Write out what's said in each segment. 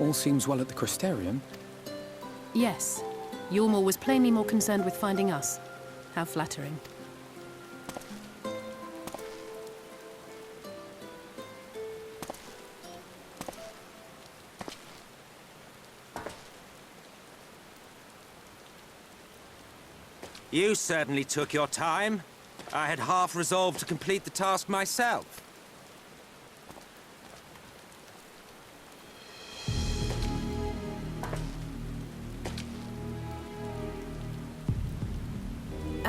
All seems well at the Crystarium. Yes. Yulmore was plainly more concerned with finding us. How flattering. You certainly took your time. I had half resolved to complete the task myself.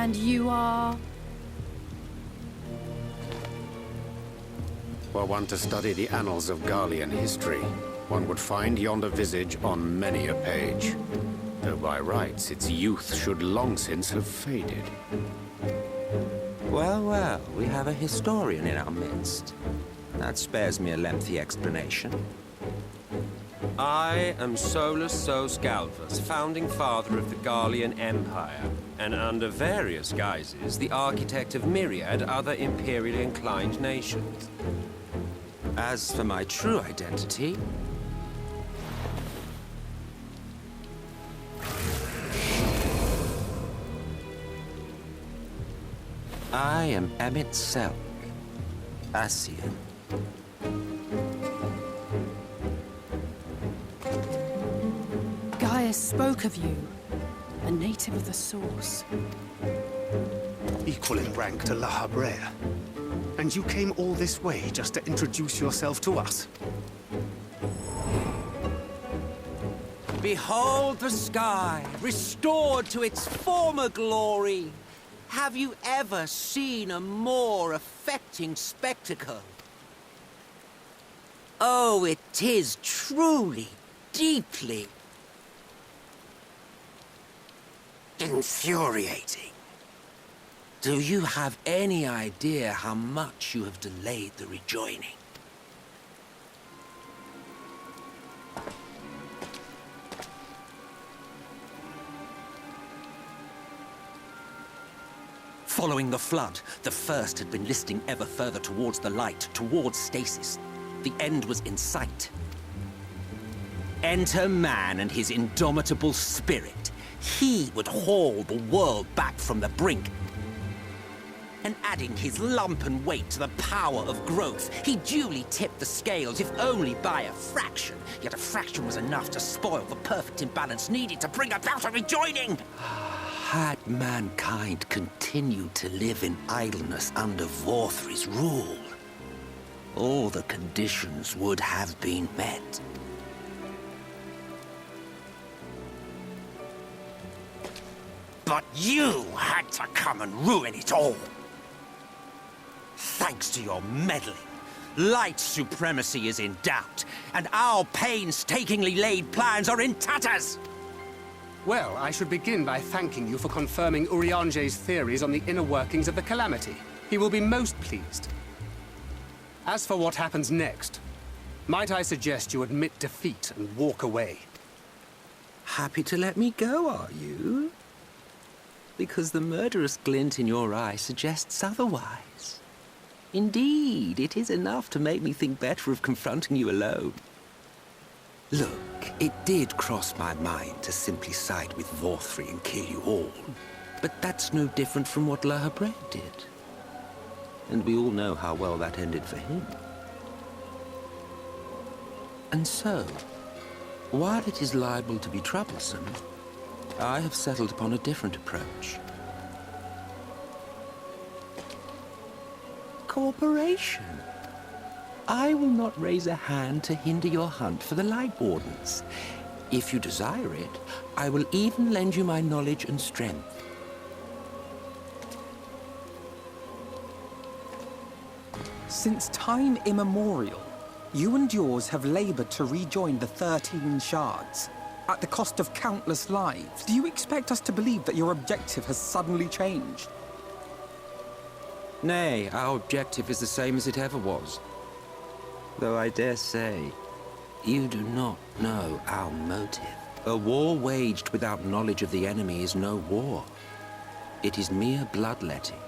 And you are... Were one to study the annals of Garlean history, one would find yonder visage on many a page. Though by rights its youth should long since have faded. Well, well, we have a historian in our midst. That spares me a lengthy explanation. I am Solus SheepScloatheS, founding father of the Garlean Empire, and under various guises, the architect of myriad other imperially inclined nations. As for my true identity... I am Emmett Selk, Ascian. Gaius spoke of you. A native of the Source. Equal in rank to La Habrea. And you came all this way just to introduce yourself to us? Behold the sky, restored to its former glory. Have you ever seen a more affecting spectacle? Oh, it is truly, deeply infuriating. Do you have any idea how much you have delayed the rejoining? Following the flood, the First had been listing ever further towards the light, towards stasis. The end was in sight. Enter man and his indomitable spirit. He would haul the world back from the brink. And adding his lumpen weight to the power of growth, he duly tipped the scales, if only by a fraction. Yet a fraction was enough to spoil the perfect imbalance needed to bring about a rejoining. Had mankind continued to live in idleness under Vorthri's rule, all the conditions would have been met. But you had to come and ruin it all. Thanks to your meddling, light supremacy is in doubt, and our painstakingly laid plans are in tatters! Well, I should begin by thanking you for confirming Urianger's theories on the inner workings of the Calamity. He will be most pleased. As for what happens next, might I suggest you admit defeat and walk away? Happy to let me go, are you? Because the murderous glint in your eye suggests otherwise. Indeed, it is enough to make me think better of confronting you alone. Look, it did cross my mind to simply side with Vorthri and kill you all. But that's no different from what La Habrea did. And we all know how well that ended for him. And so, while it is liable to be troublesome, I have settled upon a different approach. Cooperation. I will not raise a hand to hinder your hunt for the Light Wardens. If you desire it, I will even lend you my knowledge and strength. Since time immemorial, you and yours have labored to rejoin the 13 shards. At the cost of countless lives, do you expect us to believe that your objective has suddenly changed? Nay, our objective is the same as it ever was. Though I dare say, you do not know our motive. A war waged without knowledge of the enemy is no war. It is mere bloodletting.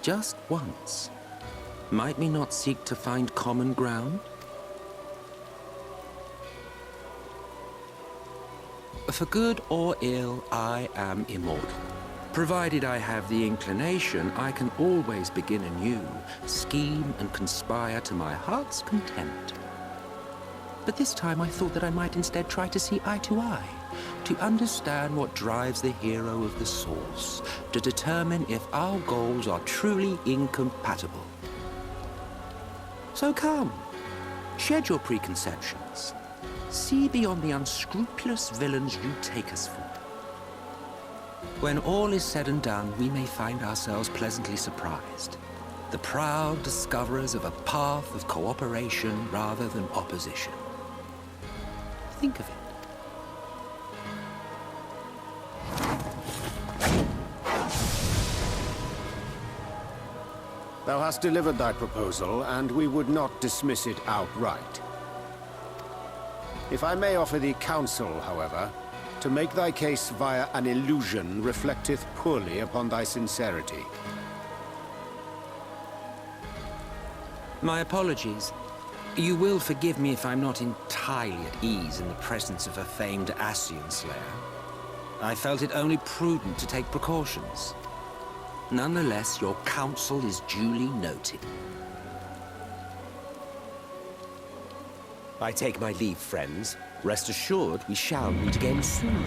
Just once, might we not seek to find common ground? For good or ill, I am immortal. Provided I have the inclination, I can always begin anew, scheme and conspire to my heart's content. But this time I thought that I might instead try to see eye to eye, to understand what drives the hero of the source, to determine if our goals are truly incompatible. So come, shed your preconceptions. See beyond the unscrupulous villains you take us for. When all is said and done, we may find ourselves pleasantly surprised. The proud discoverers of a path of cooperation rather than opposition. Think of it. Thou hast delivered thy proposal, and we would not dismiss it outright. If I may offer thee counsel, however, to make thy case via an illusion reflecteth poorly upon thy sincerity. My apologies. You will forgive me if I'm not entirely at ease in the presence of a famed Ascian slayer. I felt it only prudent to take precautions. Nonetheless, your counsel is duly noted. I take my leave, friends. Rest assured, we shall meet again soon.